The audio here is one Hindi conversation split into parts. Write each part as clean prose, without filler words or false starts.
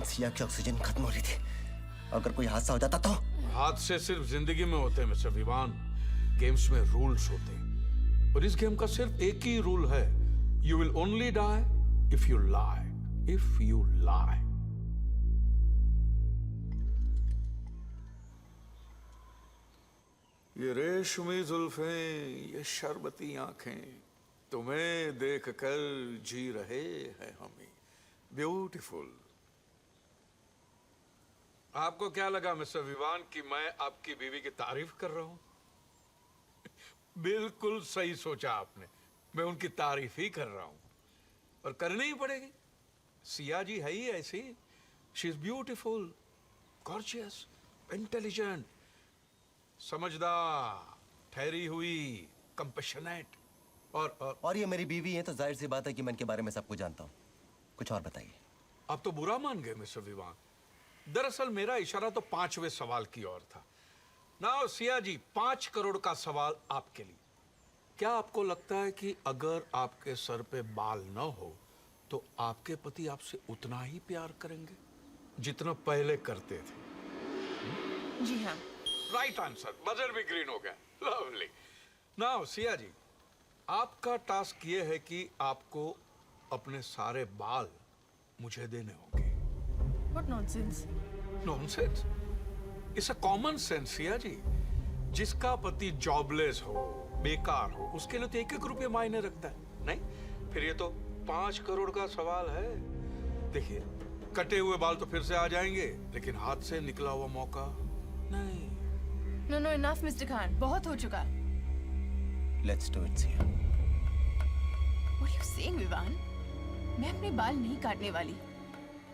सिया की ऑक्सीजन खत्म हो रही थी। अगर कोई हादसा हो जाता तो? हादसे सिर्फ जिंदगी में होते हैं मिस्टर विवान। गेम्स में रूल्स होते हैं और इस गेम का सिर्फ एक ही रूल है, you will only die if you lie. If you lie. ये रेशमी जुल्फें, ये शरबती आंखें, तुम्हें देखकर जी रहे हैं हमें। ब्यूटीफुल। आपको क्या लगा मिस्टर विवान कि मैं आपकी बीवी की तारीफ कर रहा हूं? बिल्कुल सही सोचा आपने, मैं उनकी तारीफ ही कर रहा हूं और करनी ही पड़ेगी। सिया जी है ही ऐसी। She is beautiful, gorgeous, intelligent, समझदार, ठहरी हुई, कंपैशनेट और ये मेरी बीवी है तो जाहिर सी बात है कि मैं इनके बारे में सब कुछ जानता हूँ। कुछ और बताइए। आप तो बुरा मान गए मिस्टर विवान। दरअसल मेरा इशारा तो 5वें सवाल की ओर था। नाउ सिया जी, 5 करोड़ का सवाल आपके लिए। क्या आपको लगता है कि अगर आपके सर पे बाल न हो तो आपके पति आपसे उतना ही प्यार करेंगे जितना पहले करते थे? जी हाँ। Right answer. बजर भी ग्रीन हो गया। लवली। नाउ सिया जी, आपका टास्क ये है कि आपको अपने सारे बाल मुझे देने होंगे। What nonsense? Nonsense? It's a common sense Siya ji. जिसका पति जॉबलेस हो, बेकार हो, उसके लिए तो 1-1 रुपये मायने रखता है। नहीं, फिर ये तो 5 करोड़ का सवाल है। देखिए, कटे हुए बाल तो फिर से आ जाएंगे, लेकिन हाथ से निकला हुआ मौका नहीं। No, enough, Mr. Khan. बहुत हो चुका। Let's do it, Sia. What are you saying, Vivaan? मैं अपने बाल नहीं काटने वाली।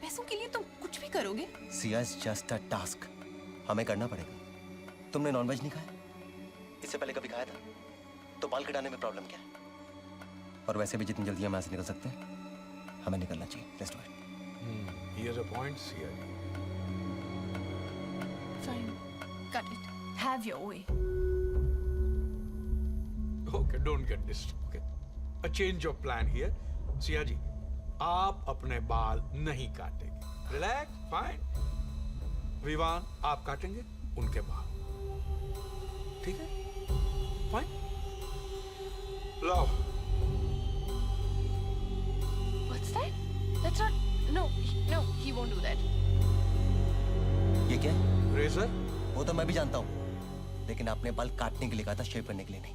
पैसों के लिए तुम कुछ भी करोगे? Sia is just a task. हमें करना पड़ेगा। तुमने नॉनवेज नहीं खाया? इससे पहले कभी खाया था? तो बाल कटाने में प्रॉब्लम क्या है? और वैसे भी जितनी जल्दी हम यहाँ से निकल सकते हैं, हमें निकलना चाहिए। Let's do it. Here's a point, Siya ji. Fine. Cut it. Have your way. Okay, don't get disturbed. Okay, a change of plan here. Siya ji, आप अपने बाल नहीं काटेंगे। Relax, fine. विवान, आप काटेंगे उनके बाल। ठीक है? Fine. Low. What's that? That's not. No, he won't do that. ये क्या है? रेजर? वो तो मैं भी जानता हूँ, लेकिन आपने बाल काटने के लिए कहा था, शेव करने के लिए नहीं।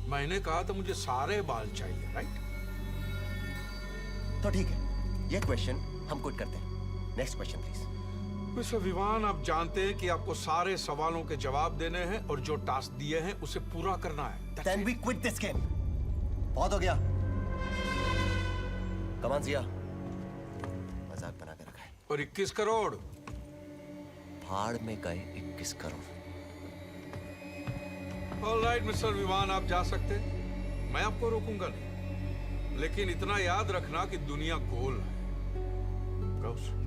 मैंने कहा था मुझे सारे बाल चाहिए, राइट? तो ठीक है, ये क्वेश्चन हम क्विट करते हैं। Next question please. Mister Vivan, आप जानते हैं कि आपको सारे सवालों के जवाब देने हैं और जो टास्क दिए हैं उसे पूरा करना है। Then we quit this game. बहुत हो गया। Come on, Sia. मजाक बना के रखा है। और 21 करोड़? भाड़ में गए 21 करोड़। ऑलराइट मिस्टर विवान, आप जा सकते हैं। मैं आपको रोकूंगा नहीं, लेकिन इतना याद रखना कि दुनिया गोल है। Proceed.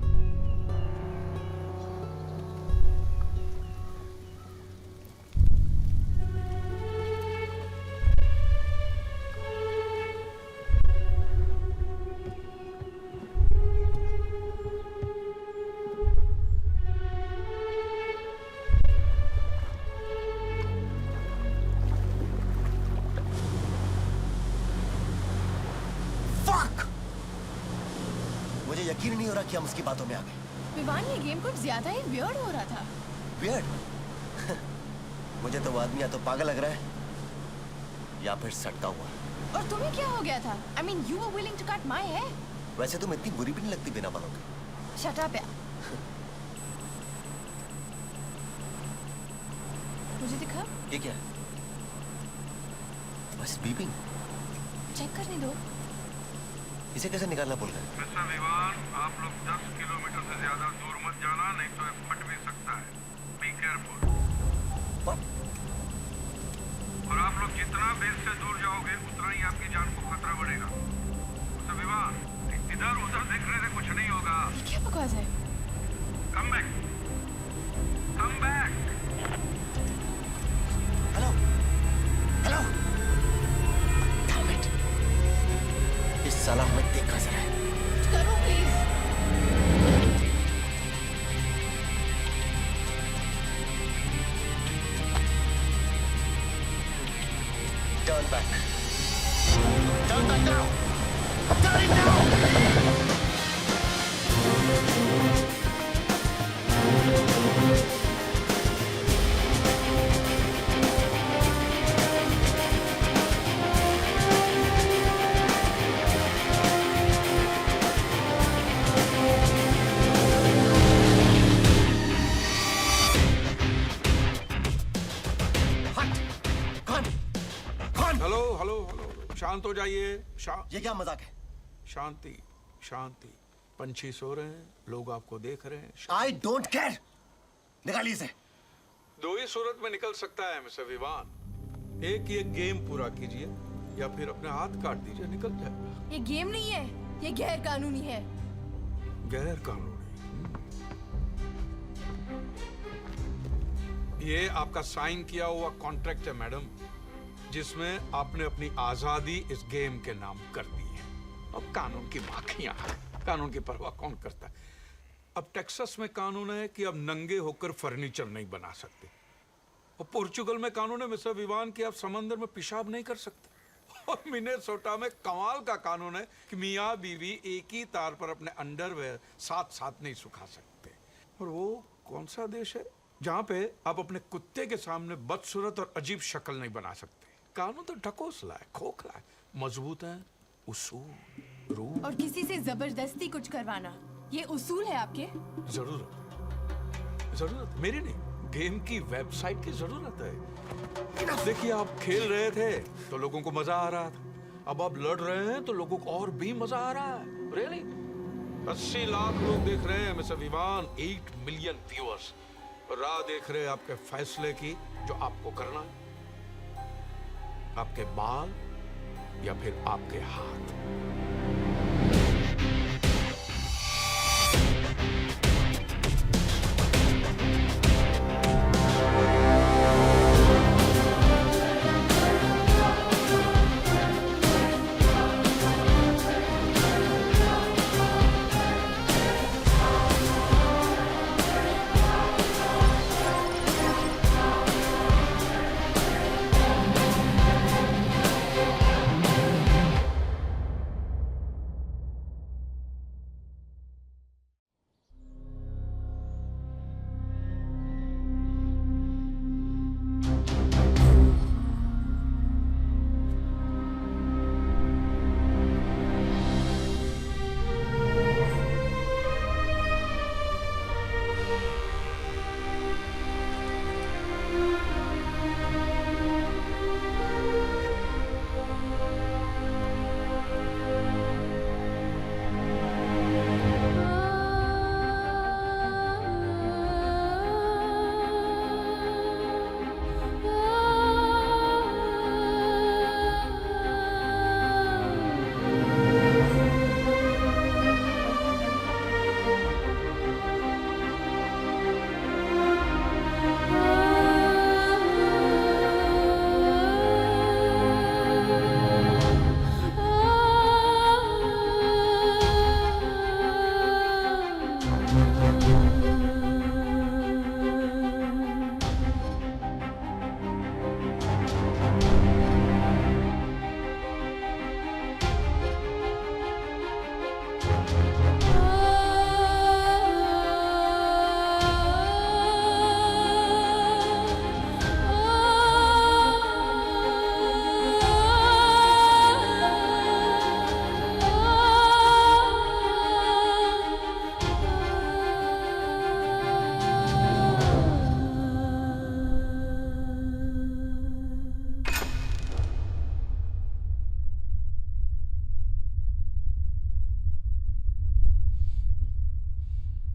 मुझे यकीन नहीं हो रहा कि हम उसकी बातों में आ गए। विवान, ये गेम कुछ ज्यादा ही वियर्ड हो रहा था। वियर्ड? मुझे तो वो आदमी या तो पागल लग रहा है या फिर सटका हुआ। और तुम्हें क्या हो गया था? I mean, you were willing to cut my hair. वैसे तुम इतनी बुरी भी नहीं लगती बिना बालों के। Shut up, यार। मुझे दिखा। ये क्या है? बस बीपिंग। चेक करने दो। इसे कैसे निकालना बोल रहे हैं? मिस्टर विवान, आप लोग 10 किलोमीटर से ज्यादा दूर मत जाना, नहीं तो ये फट भी सकता है। Be careful. और आप लोग जितना बेस से दूर जाओगे उतना ही आपकी जान को खतरा बढ़ेगा। मिस्टर विवान, इधर उधर देखने से कुछ नहीं होगा। ये क्या बकवास है? Come back, come back. Hello, hello. Damn it. इस साला हमें देखा जरा है। करो please. Turn back. Turn back now. Turn it now. Hello hello hello, शांत हो जाइए। ये क्या मजाक है? शांति शांति। पंछी सो रहे हैं, लोग आपको देख रहे हैं। I don't care. निकालिए इसे। दो ही सूरत में निकल सकता है मिस्टर विवान। एक ये गेम पूरा कीजिए या फिर अपने हाथ काट दीजिए, निकल जाएगा। ये गेम नहीं है, ये गैर कानूनी है। गैर कानूनी? ये आपका साइन किया हुआ कॉन्ट्रैक्ट है मैडम, जिसमें आपने अपनी आजादी इस गेम के नाम कर दी है। अब कानून की बाकियां, कानून की परवाह कौन करता है? अब टेक्सास में कानून है कि अब नंगे होकर फर्नीचर नहीं बना सकते, और पोर्चुगल में कानून है मिस्टर विवान कि आप समंदर में पेशाब नहीं कर सकते, और मिनेसोटा में कमाल का कानून है कि मियाँ बीवी एक ही तार पर अपने अंडरवेयर साथ साथ नहीं सुखा सकते। और वो कौन सा देश है जहाँ पे आप अपने कुत्ते के सामने बदसूरत और अजीब शक्ल नहीं बना सकते? कानून तो ढकोसला है, खोखला है, मजबूत है, उसूल, रूल। और किसी से जबरदस्ती कुछ करवाना, ये उसूल है आपके? जरूरत मेरी नहीं, गेम की वेबसाइट की जरूरत है। देखिए, आप खेल रहे थे तो लोगों को मजा आ रहा था, अब आप लड़ रहे हैं तो लोगों को और भी मजा आ रहा है। रियली 80 लाख लोग देख रहे हैं मिस्टर विवान, 8 मिलियन व्यूअर्स राह देख रहे हैं आपके फैसले की, जो आपको करना है। आपके बाल या फिर आपके हाथ?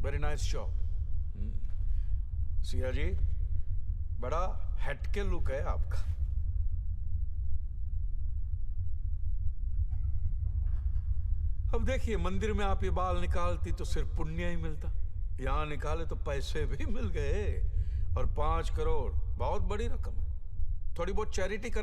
Very nice shot Siya ji, बड़ा हटके लुक है आपका। अब देखिए, मंदिर में आप ये बाल निकालती तो सिर्फ पुण्य ही मिलता, यहां निकाले तो पैसे भी मिल गए, और 5 करोड़ बहुत बड़ी रकम है। थोड़ी बहुत चैरिटी कर